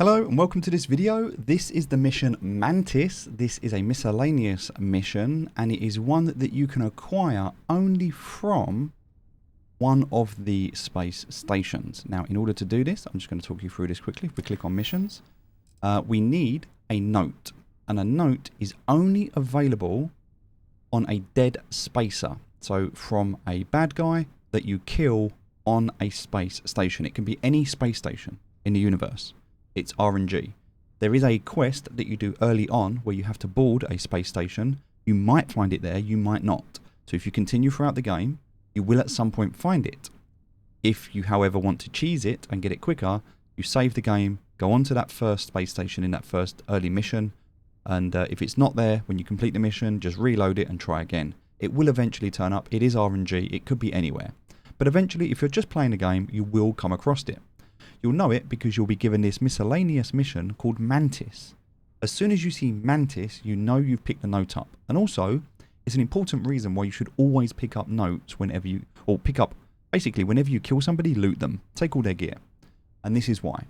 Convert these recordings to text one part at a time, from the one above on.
Hello and welcome to this video. This is the mission Mantis. This is a miscellaneous mission and it is one that you can acquire only from one of the space stations. Now in order to do this, I'm just going to talk you through this quickly. If we click on missions, we need a note, and a note is only available on a dead spacer. So from a bad guy that you kill on a space station. It can be any space station in the universe. It's RNG. There is a quest that you do early on where you have to board a space station. You might find it there, you might not. So if you continue throughout the game, you will at some point find it. If you, however, want to cheese it and get it quicker, you save the game, go on to that first space station in that first early mission, and if it's not there when you complete the mission, just reload it and try again. It will eventually turn up. It is RNG. It could be anywhere. But eventually, if you're just playing the game, you will come across it. You'll know it because you'll be given this miscellaneous mission called Mantis. As soon as you see Mantis, you know you've picked the note up. And also, it's an important reason why you should always pick up notes whenever you, or pick up, basically, whenever you kill somebody, loot them. Take all their gear. And this is why.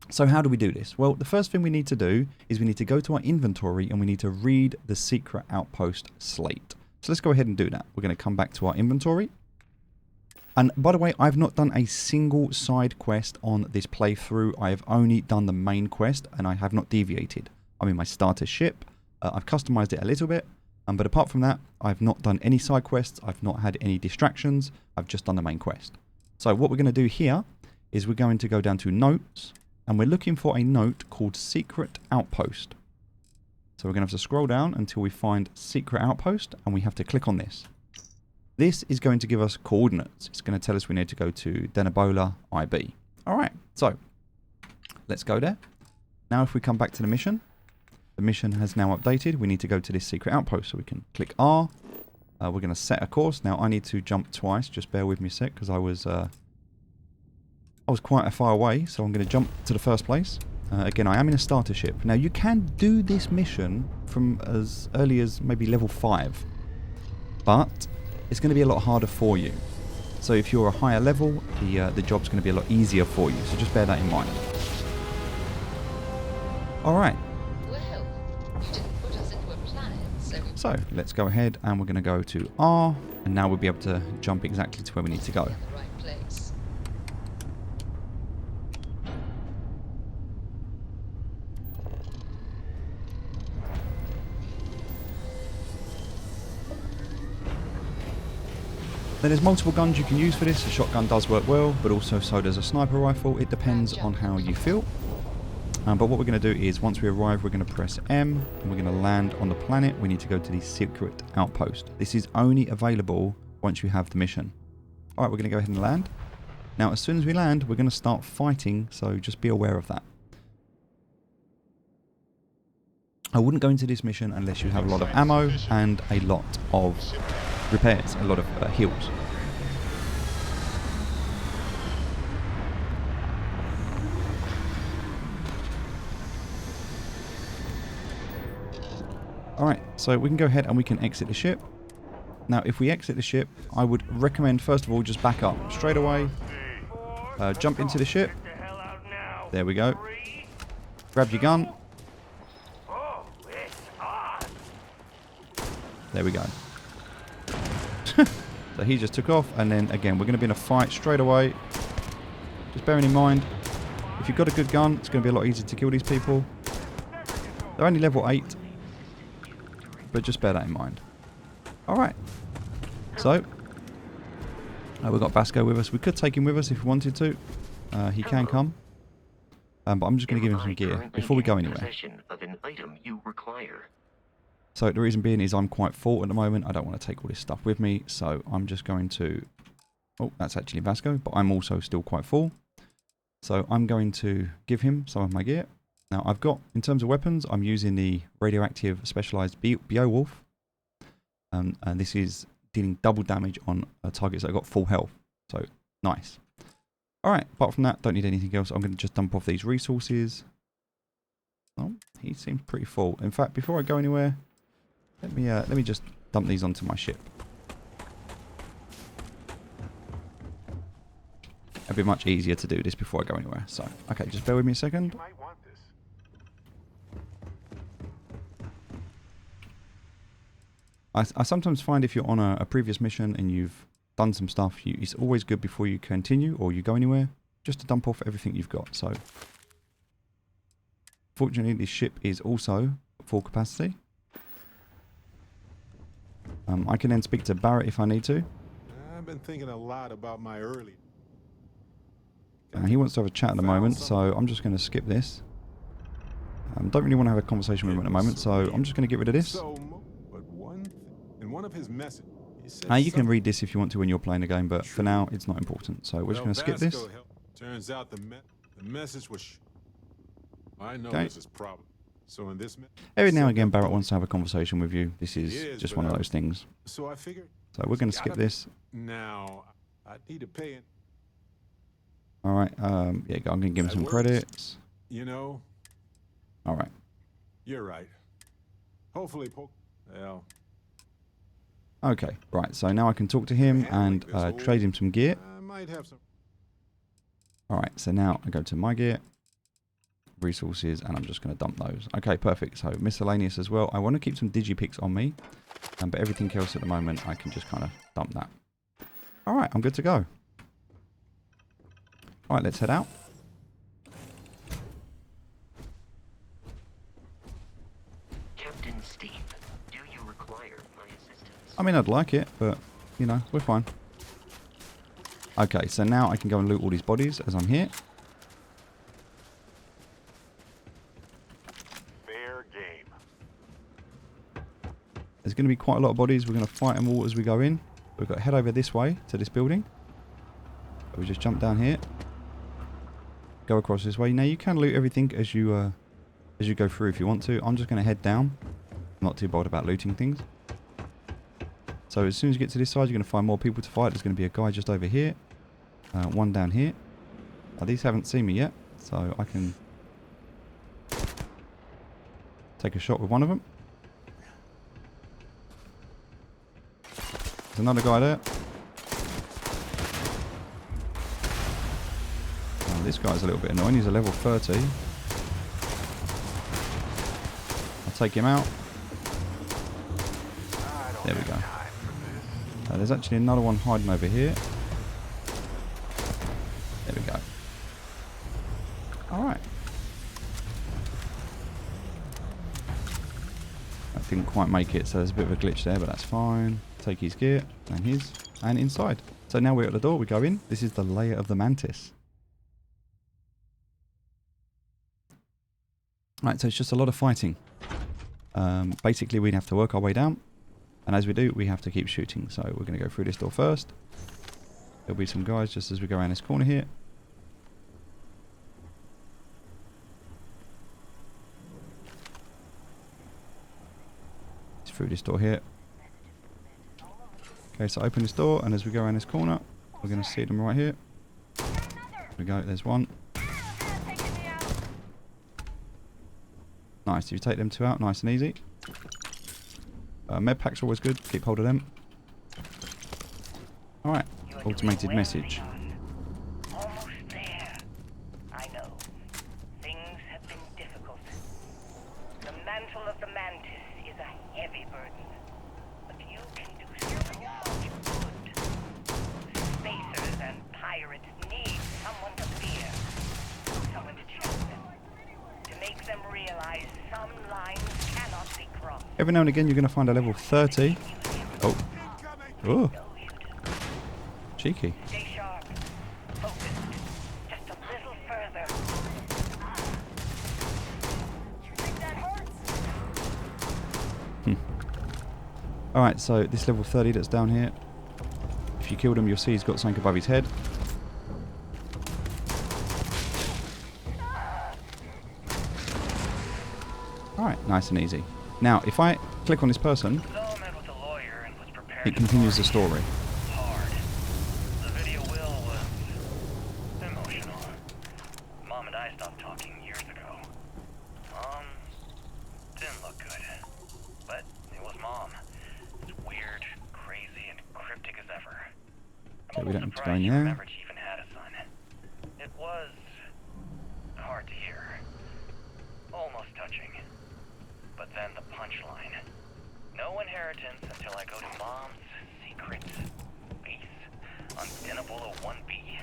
So how do we do this? Well, the first thing we need to do is we need to go to our inventory and we need to read the secret outpost slate. So let's go ahead and do that. We're going to come back to our inventory. And by the way, I've not done a single side quest on this playthrough. I have only done the main quest and I have not deviated. I'm in my starter ship. I've customized it a little bit. But apart from that, I've not done any side quests. I've not had any distractions. I've just done the main quest. So what we're going to do here is we're going to go down to notes and we're looking for a note called Secret Outpost. So we're going to have to scroll down until we find Secret Outpost and we have to click on this. This is going to give us coordinates. It's going to tell us we need to go to Denabola IB. Alright, so let's go there. Now if we come back to the mission has now updated. We need to go to this secret outpost. So we can click R. We're going to set a course. Now I need to jump twice. Just bear with me a sec because I was quite a far away. So I'm going to jump to the first place. Again, I am in a starter ship. Now you can do this mission from as early as maybe level 5. But it's going to be a lot harder for you. So if you're a higher level, the job's going to be a lot easier for you. So just bear that in mind. Alright. Well, you didn't put us into a planet, So let's go ahead and we're going to go to R. And now we'll be able to jump exactly to where we need to go. in the right place. Then there's multiple guns you can use for this. A shotgun does work well, but also so does a sniper rifle. It depends on how you feel. But what we're going to do is once we arrive, we're going to press M and we're going to land on the planet. We need to go to the secret outpost. This is only available once you have the mission. Alright, we're going to go ahead and land. Now, as soon as we land, we're going to start fighting, so just be aware of that. I wouldn't go into this mission unless you have a lot of ammo and a lot of repairs, a lot of heals. Alright, so we can go ahead and we can exit the ship. Now if we exit the ship, I would recommend first of all just back up straight away, jump into the ship, there we go, grab your gun, there we go. So he just took off, and then again we're going to be in a fight straight away. Just bearing in mind, if you've got a good gun, it's going to be a lot easier to kill these people. They're only level 8, but just bear that in mind. Alright, so we've got Vasco with us. We could take him with us if we wanted to. He can come, but I'm just going to give him some gear before we go anywhere. So the reason being is I'm quite full at the moment. I don't want to take all this stuff with me. So I'm just going to... Oh, that's actually Vasco. But I'm also still quite full. So I'm going to give him some of my gear. Now I've got, in terms of weapons, I'm using the radioactive specialized Beowulf. And this is dealing double damage on targets that have got full health. So, nice. Alright, apart from that, don't need anything else. I'm going to just dump off these resources. Oh, he seems pretty full. In fact, before I go anywhere... Let me just dump these onto my ship. be much easier to do this before I go anywhere. So, okay, just bear with me a second. You might want this. I sometimes find if you're on a previous mission and you've done some stuff, it's always good before you continue or you go anywhere, just to dump off everything you've got. So, fortunately, this ship is also full capacity. I can then speak to Barrett if I need to. I've been thinking a lot about my early. He wants to have a chat at the moment, so I'm just going to skip this. Don't really want to have a conversation with him at the moment, so I'm just going to get rid of this. But in one of his messages, he said You can read this if you want to when you're playing the game, but for now, it's not important. So we're just going to skip this. Turns out the message was. I know Okay. this is a problem. So in this. Every now and again, Barrett wants to have a conversation with you. This is just one of those things. So I figured. So we're going to skip this. Now I need to pay it. All right. Yeah, I'm going to give him some credits. You know. All right. You're right. Hopefully, well. Okay. Right. So now I can talk to him and trade him some gear. I might have some. All right. So now I go to my gear, resources, and I'm just going to dump those. Okay. Perfect. So miscellaneous as well. I want to keep some digipicks on me, but everything else at the moment I can just kind of dump that. All right. I'm good to go. All right. Let's head out. Captain Steve, do you require my assistance? I mean, I'd like it, but, you know, we're fine. Okay, so now I can go and loot all these bodies as I'm here. Fair game. There's going to be quite a lot of bodies. We're going to fight them all as we go in. We've got to head over this way to this building. So we just jump down here. Go across this way. Now, you can loot everything as you go through if you want to. I'm just going to head down. I'm not too bothered about looting things. So as soon as you get to this side, you're going to find more people to fight. There's going to be a guy just over here. One down here. These haven't seen me yet, so I can take a shot with one of them. There's another guy there. Oh, this guy's a little bit annoying. He's a level 30. I'll take him out. There we go. There's actually another one hiding over here. There we go. Alright. That didn't quite make it, so there's a bit of a glitch there, but that's fine. Take his gear, and his, and inside. So now we're at the door, we go in. This is the lair of the Mantis. Right, so it's just a lot of fighting. Basically, we'd have to work our way down. And as we do, we have to keep shooting. So we're going to go through this door first. There'll be some guys just as we go around this corner here. It's through this door here. Okay, so open this door, and as we go around this corner, we're going to see them right here. There we go, there's one. Nice, if you take them two out, nice and easy. Med packs are always good, keep hold of them. Alright, automated message. Almost there. I know. Things have been difficult. The mantle of the Mantis is a heavy burden. But you can do so much good. Spacers and pirates need someone to fear. Someone to check them. To make them realize some lines cannot be crossed. Every now and again you're going to find a level 30. Oh. Oh. Cheeky. Stay sharp. Focused. Just a little further. You think that hurts? Alright, so this level 30 that's down here. If you killed him, you'll see he's got something above his head. Alright, nice and easy. Now, if I click on this person, it continues the story. Hard. The video will was emotional. Mom and I stopped talking years ago. Mom didn't look good, but it was Mom. It's weird, crazy, and cryptic as ever. Okay, we don't need to go in Surprised she there. remembered she even had a son. begrudging. But then the punchline. No inheritance until I go to Mom's secret base on Denabolo 1B.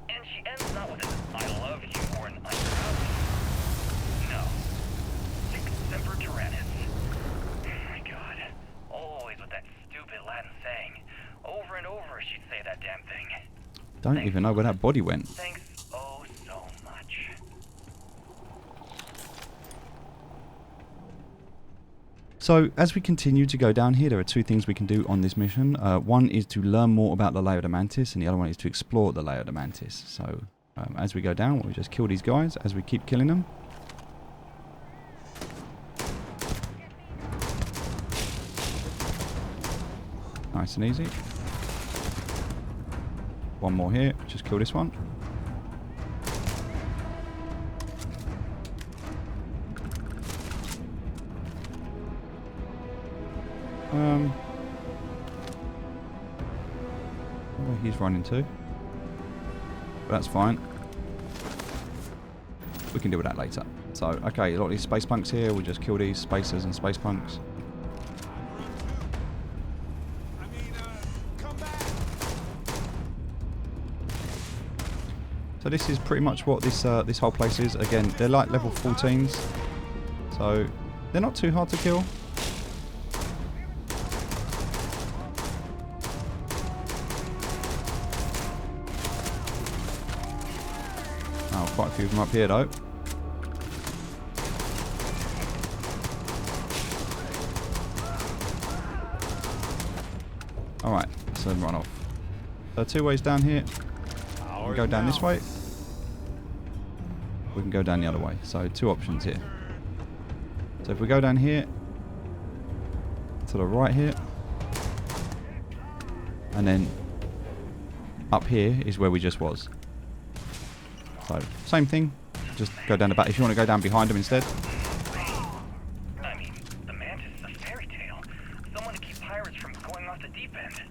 And she ends not with an I love you or an I'm proud of you. No. Sic semper tyrannis. Oh my god. Always with that stupid Latin saying. Over and over she'd say that damn thing. Don't even know where that body went. Thanks oh so much. So as we continue to go down here, there are two things we can do on this mission. One is to learn more about the layer of the Mantis, and the other one is to explore the layer of the Mantis. So as we go down, we'll just kill these guys as we keep killing them. Nice and easy. One more here, just kill this one. Where he's running to. But that's fine. We can deal with that later. So, okay, a lot of these space punks here. We'll just kill these spacers and space punks. Come back. So this is pretty much what this this whole place is. Again, they're like level 14s. So, they're not too hard to kill. Oh, quite a few of them up here though. Alright, so then run off. So two ways down here. We can go down this way. We can go down the other way. So two options here. So if we go down here, to the right here, and then up here is where we just was. So, same thing, just go down the back. If you want to go down behind them instead. I mean, the Mantis is a fairy tale. Someone to keep pirates from going off the deep end.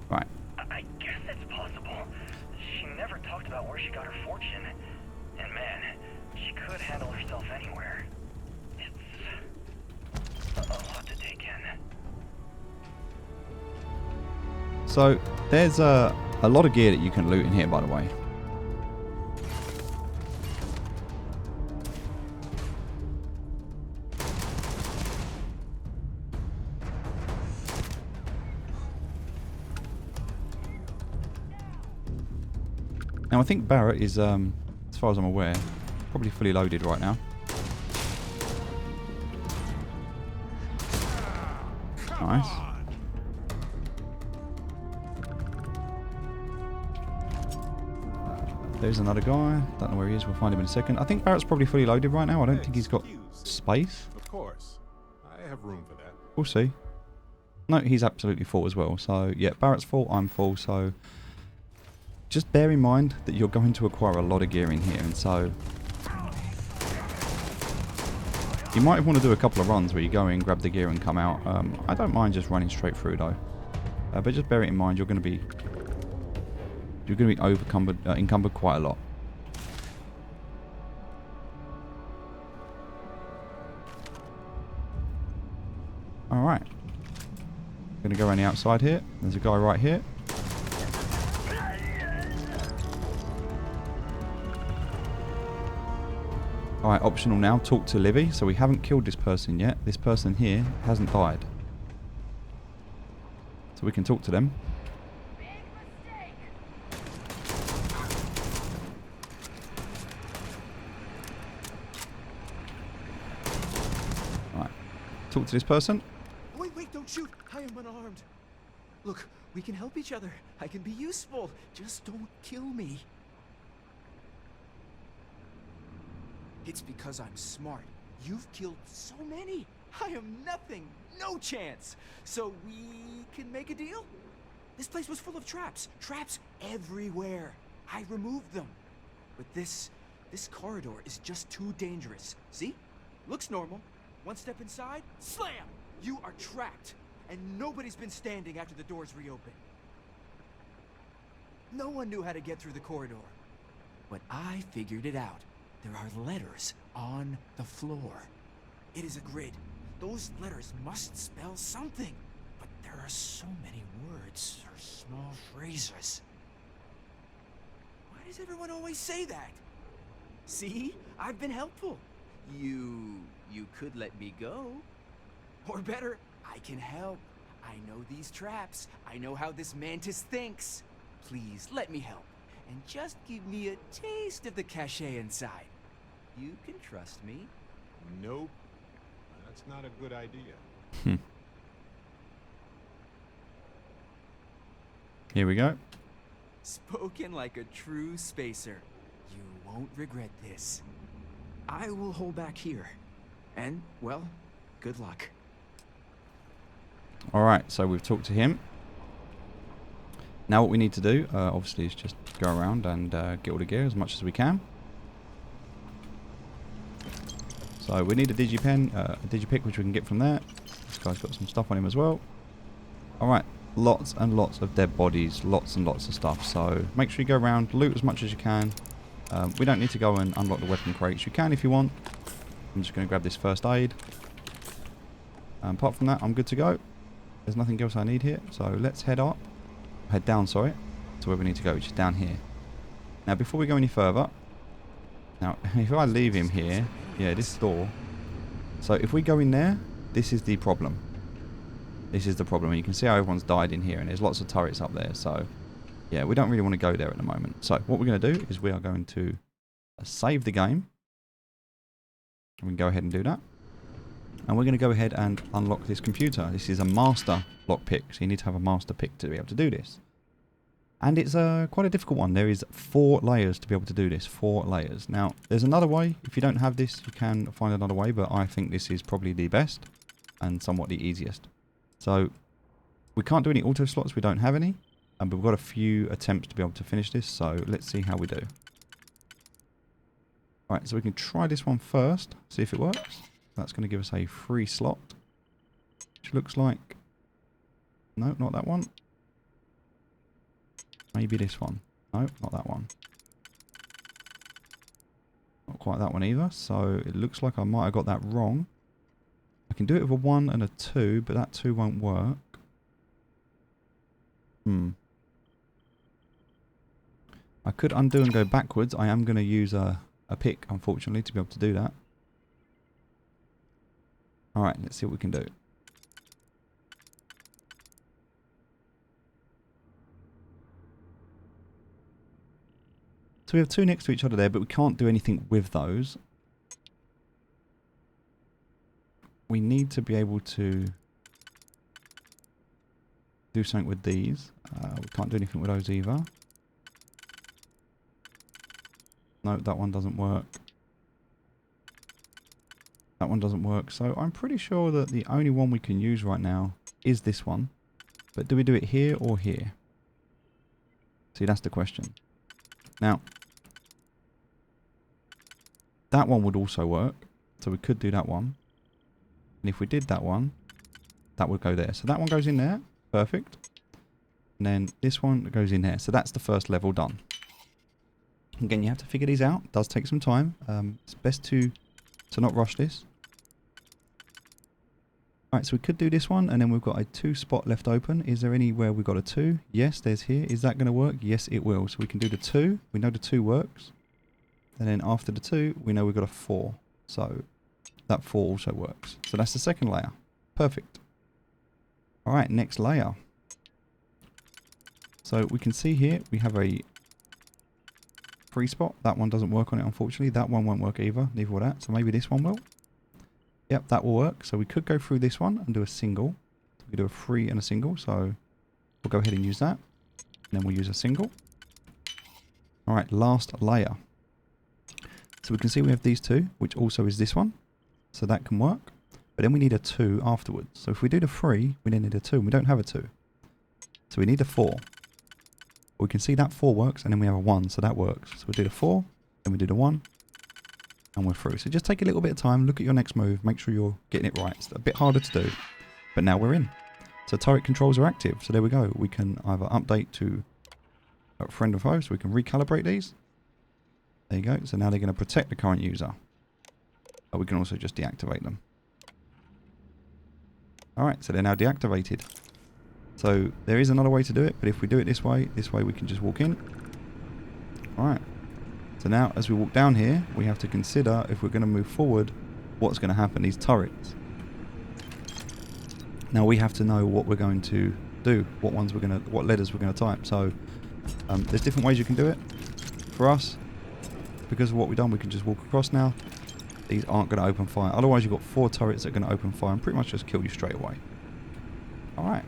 Right. I guess it's possible. She never talked about where she got her fortune. And man, she could handle herself anywhere. It's a lot to take in. So, there's a lot of gear that you can loot in here, by the way. Now I think Barrett is, as far as I'm aware, probably fully loaded right now. Nice. There's another guy. Don't know where he is. We'll find him in a second. I think Barrett's probably fully loaded right now. I don't think he's got space. Of course. I have room for that. We'll see. No, he's absolutely full as well. So, yeah, Barrett's full. I'm full. So, just bear in mind that you're going to acquire a lot of gear in here. And so, you might want to do a couple of runs where you go in, grab the gear and come out. I don't mind just running straight through though. But just bear it in mind, you're going to be encumbered quite a lot. Alright. Going to go around the outside here. There's a guy right here. Alright, optional now, talk to Livy. So we haven't killed this person yet. This person here hasn't died. So we can talk to them. Alright, talk to this person. Wait, don't shoot. I am unarmed. Look, we can help each other. I can be useful. Just don't kill me. It's because I'm smart. You've killed so many. I am nothing. No chance. So we can make a deal? This place was full of traps. Traps everywhere. I removed them. But this corridor is just too dangerous. See? Looks normal. One step inside, slam! You are trapped. And nobody's been standing after the doors reopen. No one knew how to get through the corridor. But I figured it out. There are letters on the floor. It is a grid. Those letters must spell something. But there are so many words or small phrases. Why does everyone always say that? See? I've been helpful. You could let me go. Or better, I can help. I know these traps. I know how this Mantis thinks. Please, let me help. And just give me a taste of the cachet inside. You can trust me. Nope. That's not a good idea. Here we go. Spoken like a true spacer. You won't regret this. I will hold back here. And, well, good luck. Alright, so we've talked to him. Now what we need to do, obviously, is just go around and get all the gear as much as we can. So we need a digipen, a digipick, which we can get from there. This guy's got some stuff on him as well. Alright, lots and lots of dead bodies, lots and lots of stuff. So make sure you go around, loot as much as you can. We don't need to go and unlock the weapon crates. You can if you want. I'm just going to grab this first aid. Apart from that, I'm good to go. There's nothing else I need here. So let's head up. Head down, sorry. To where we need to go, which is down here. Now, before we go any further... Now, if I leave him here... Yeah, this door. So if we go in there, this is the problem. This is the problem. And you can see how everyone's died in here. And there's lots of turrets up there. So, yeah, we don't really want to go there at the moment. So what we're going to do is we are going to save the game. We can go ahead and do that. And we're going to go ahead and unlock this computer. This is a master lockpick, so you need to have a master pick to be able to do this. And it's quite a difficult one. There is 4 layers to be able to do this. 4 layers. Now, there's another way. If you don't have this, you can find another way, but I think this is probably the best and somewhat the easiest. So, we can't do any auto slots. We don't have any. But we've got a few attempts to be able to finish this, so let's see how we do. Alright, so we can try this one first, see if it works. That's going to give us a free slot, which looks like... No, not that one. Maybe this one. No, not that one. Not quite that one either, so it looks like I might have got that wrong. I can do it with a 1 and a 2, but that 2 won't work. I could undo and go backwards. I am going to use a pick, unfortunately, to be able to do that. Alright, let's see what we can do. So we have 2 next to each other there, but we can't do anything with those. We need to be able to do something with these. We can't do anything with those either. No, that one doesn't work. That one doesn't work. So I'm pretty sure that the only one we can use right now is this one. But do we do it here or here? See, that's the question. Now, that one would also work. So we could do that one. And if we did that one, that would go there. So that one goes in there. Perfect. And then this one goes in there. So that's the first level done. Again, you have to figure these out. It does take some time. It's best to not rush this. Alright, so we could do this one, and then we've got a 2 spot left open. Is there anywhere we've got a 2? Yes, there's here. Is that going to work? Yes, it will. So we can do the 2. We know the 2 works. And then after the 2, we know we've got a 4. So that 4 also works. So that's the second layer. Perfect. Alright, next layer. So we can see here, we have a 3 spot. That one doesn't work on it, unfortunately. That one won't work either. Neither will that. So maybe this one will. Yep, that will work. So we could go through this one and do a single. We do a 3 and a single. So we'll go ahead and use that. And then we'll use a single. Alright, last layer. So we can see we have these 2, which also is this one. So that can work. But then we need a 2 afterwards. So if we do the 3, we then need a 2. And we don't have a 2. So we need a 4. We can see that 4 works, and then we have a 1, so that works. So we do the 4, then we do the 1, and we're through. So just take a little bit of time, look at your next move, make sure you're getting it right. It's a bit harder to do, but now we're in. So turret controls are active, so there we go. We can either update to friend or foe, so we can recalibrate these. There you go. So now they're going to protect the current user. But we can also just deactivate them. Alright, so they're now deactivated. So there is another way to do it, but if we do it this way we can just walk in. Alright. So now as we walk down here, we have to consider if we're going to move forward, what's going to happen, these turrets. Now we have to know what we're going to do, what letters we're going to type. So there's different ways you can do it. For us, because of what we've done, we can just walk across now. These aren't going to open fire. Otherwise you've got 4 turrets that are going to open fire and pretty much just kill you straight away. Alright.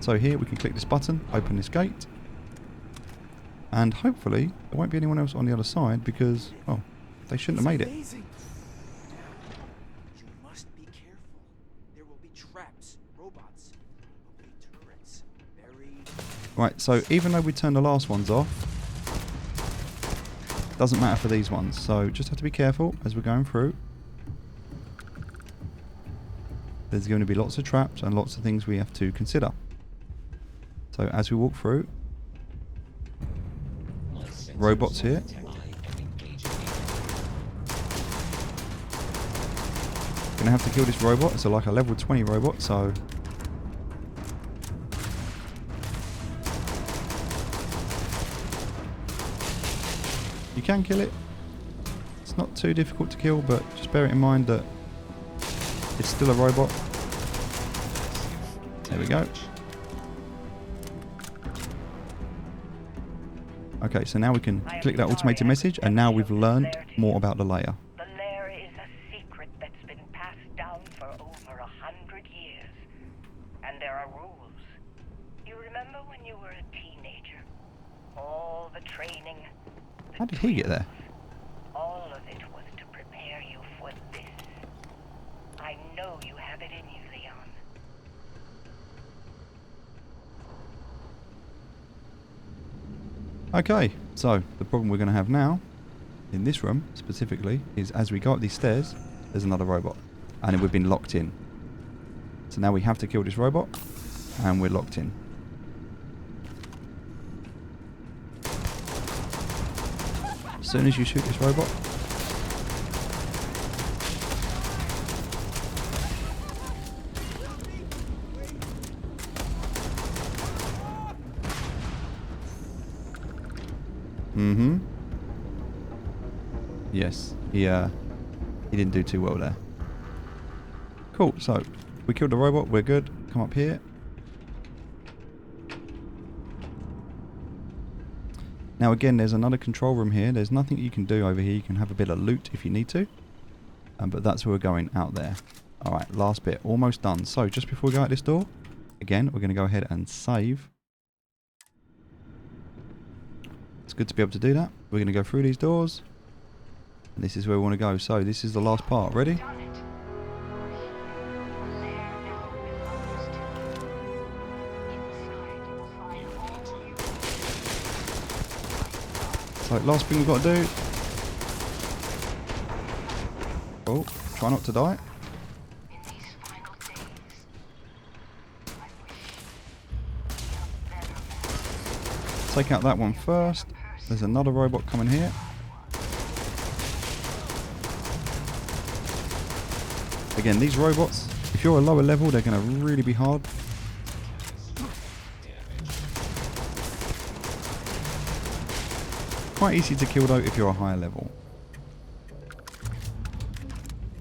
So here we can click this button, open this gate. And hopefully there won't be anyone else on the other side because, well, they shouldn't have made it. Amazing. You must be careful. There will be traps, robots, there will be turrets, buried. Right, so even though we turned the last ones off, doesn't matter for these ones. So just have to be careful as we're going through. There's going to be lots of traps and lots of things we have to consider. So as we walk through, robots here. Gonna have to kill this robot. It's like a level 20 robot, so you can kill it. It's not too difficult to kill, but just bear it in mind that it's still a robot. There we go. Okay, so now we can click that automated message, and now we've learned more about the layer. The lair is a secret that's been passed down for over 100 years. And there are rules. You remember when you were a teenager? All the training. How did he get there? All of it was to prepare you for this. I know you have it in you, Leon. Okay, so the problem we're going to have now, in this room specifically, is as we go up these stairs, there's another robot. And we've been locked in. So now we have to kill this robot, and we're locked in. As soon as you shoot this robot, yes, he didn't do too well there. Cool, so we killed the robot, we're good. Come up here. Now again, there's another control room here. There's nothing you can do over here. You can have a bit of loot if you need to. But that's where we're going, out there. Alright, last bit. Almost done. So just before we go out this door, again, we're going to go ahead and save. It's good to be able to do that. We're going to go through these doors. And this is where we want to go. So this is the last part. Ready? So last thing we've got to do. Oh, try not to die. Take out that one first. There's another robot coming here. Again, these robots, if you're a lower level, they're going to really be hard. Quite easy to kill though if you're a higher level.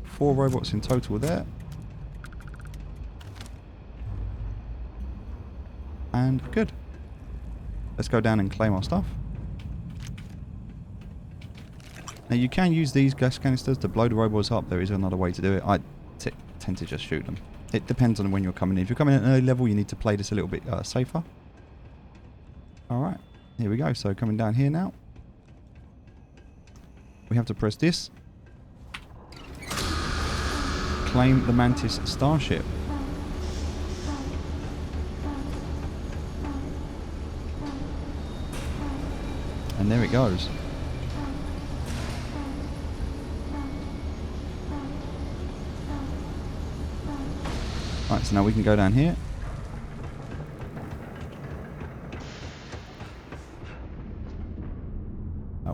4 robots in total there. And good. Let's go down and claim our stuff. Now you can use these gas canisters to blow the robots up. There is another way to do it. I tend to just shoot them. It depends on when you're coming in. If you're coming in at an early level, you need to play this a little bit safer. Alright, here we go. So coming down here now. We have to press this. Claim the Mantis starship. And there it goes. Right, so now we can go down here.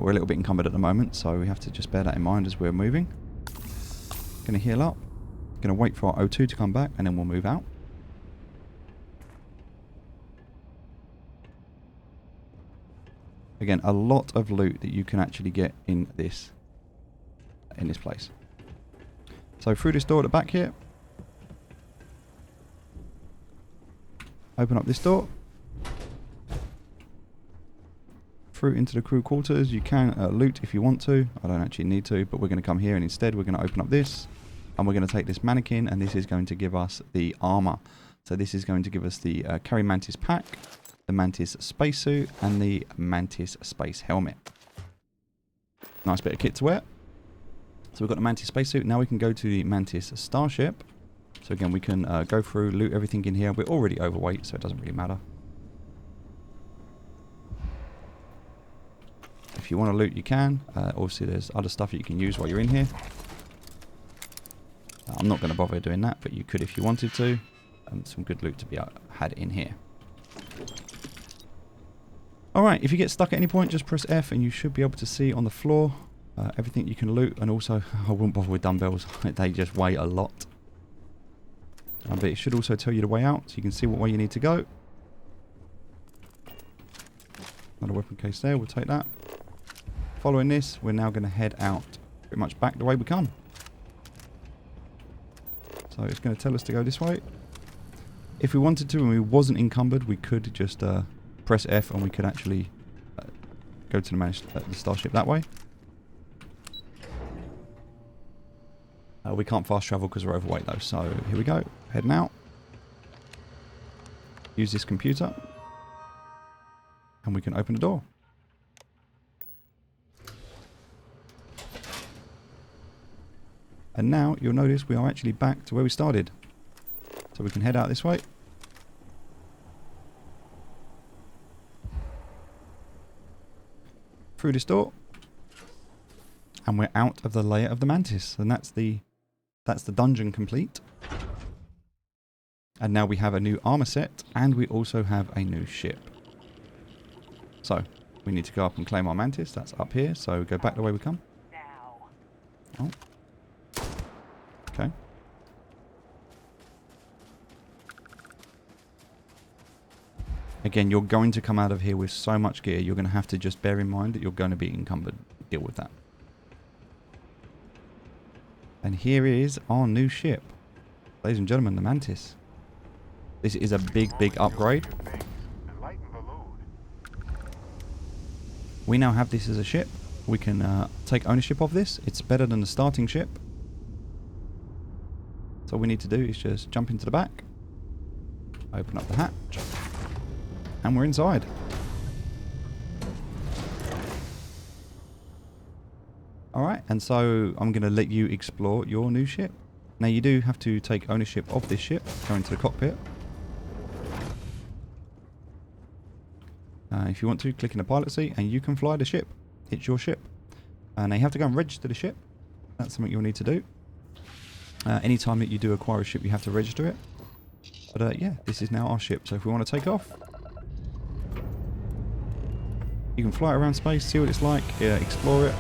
we're a little bit encumbered at the moment, so we have to just bear that in mind as we're moving. Going to heal up. Going to wait for our O2 to come back, and then we'll move out. Again, a lot of loot that you can actually get in this place. So through this door at the back here, open up this door. Through into the crew quarters. You can loot if you want to. I don't actually need to, but we're going to come here, and instead we're going to open up this, and we're going to take this mannequin, and this is going to give us the armor. So this is going to give us the Carry Mantis pack, the Mantis spacesuit, and the Mantis space helmet. Nice bit of kit to wear. So we've got the Mantis spacesuit. Now we can go to the Mantis starship. So again, we can go through, loot everything in here. We're already overweight, so it doesn't really matter. If you want to loot, you can. Obviously, there's other stuff that you can use while you're in here. I'm not going to bother doing that, but you could if you wanted to. Some good loot to be had in here. Alright, if you get stuck at any point, just press F and you should be able to see on the floor everything you can loot. And also, I wouldn't bother with dumbbells. They just weigh a lot. But it should also tell you the way out, so you can see what way you need to go. Another weapon case there, we'll take that. Following this, we're now going to head out pretty much back the way we come. So it's going to tell us to go this way. If we wanted to and we wasn't encumbered, we could just press F and we could actually go to the starship that way. We can't fast travel because we're overweight though, so here we go. Heading out. Use this computer. And we can open the door. And now you'll notice we are actually back to where we started. So we can head out this way. Through this door. And we're out of the layer of the Mantis. And that's the dungeon complete. And now we have a new armor set, and we also have a new ship. So, we need to go up and claim our Mantis. That's up here, so go back the way we come. Oh. Okay. Again, you're going to come out of here with so much gear, you're going to have to just bear in mind that you're going to be encumbered. Deal with that. And here is our new ship. Ladies and gentlemen, the Mantis. This is a big, big upgrade. We now have this as a ship. We can take ownership of this. It's better than the starting ship. So all we need to do is just jump into the back. Open up the hatch. And we're inside. Alright, and so I'm going to let you explore your new ship. Now you do have to take ownership of this ship. Go into the cockpit. If you want to, click in the pilot seat and you can fly the ship. It's your ship. And you have to go and register the ship. That's something you'll need to do. Anytime that you do acquire a ship, you have to register it. But yeah, this is now our ship. So if we want to take off, you can fly it around space, see what it's like, explore it.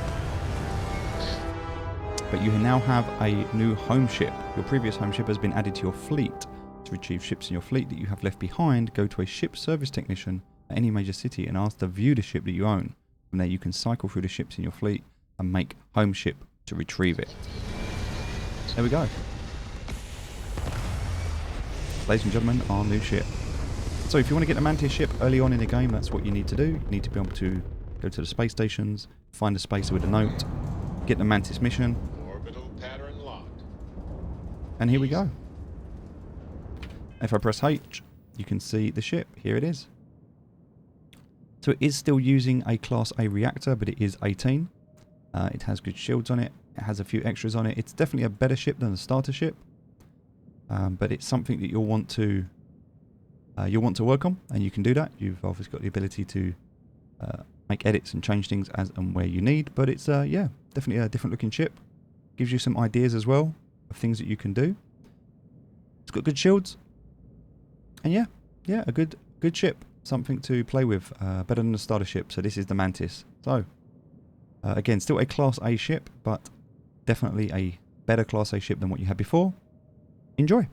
But you now have a new home ship. Your previous home ship has been added to your fleet. To retrieve ships in your fleet that you have left behind, go to a ship service technician at any major city and ask to view the ship that you own. From there you can cycle through the ships in your fleet and make home ship to retrieve it. There we go. Ladies and gentlemen, our new ship. So if you want to get the Mantis ship early on in the game, that's what you need to do. You need to be able to go to the space stations, find a spacer with a note, get the Mantis mission. Orbital pattern locked. And here we go. If I press H, you can see the ship. Here it is. So it is still using a Class A reactor, but it is 18. It has good shields on it. It has a few extras on it. It's definitely a better ship than the starter ship. But it's something that you'll want to work on, and you can do that. You've obviously got the ability to make edits and change things as and where you need. But it's yeah, definitely a different looking ship. Gives you some ideas as well of things that you can do. It's got good shields, and yeah, a good ship. Something to play with, better than the starter ship. So this is the Mantis. So Again, still a Class A ship, but definitely a better Class A ship than what you had before. Enjoy!